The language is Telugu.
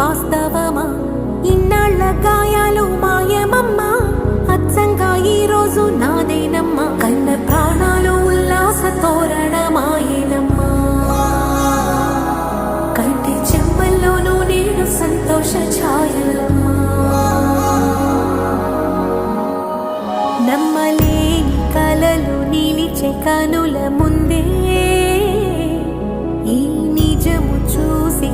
వాస్తవమా? ఇన్నాళ్ళ గాయాలు మాయమమ్మా, అచ్చంగా ఈ రోజు నాదేనమ్మా. కన్న ప్రాణాలు ఉల్లాస తోరణమాయేనమ్మా, కంటి చెమ్మల్లోనూ నేను సంతోష ఛాయలమ్మా. నమ్మలేని కలలు నిలిచే కనుల ముందే ఈ నిజము చూసి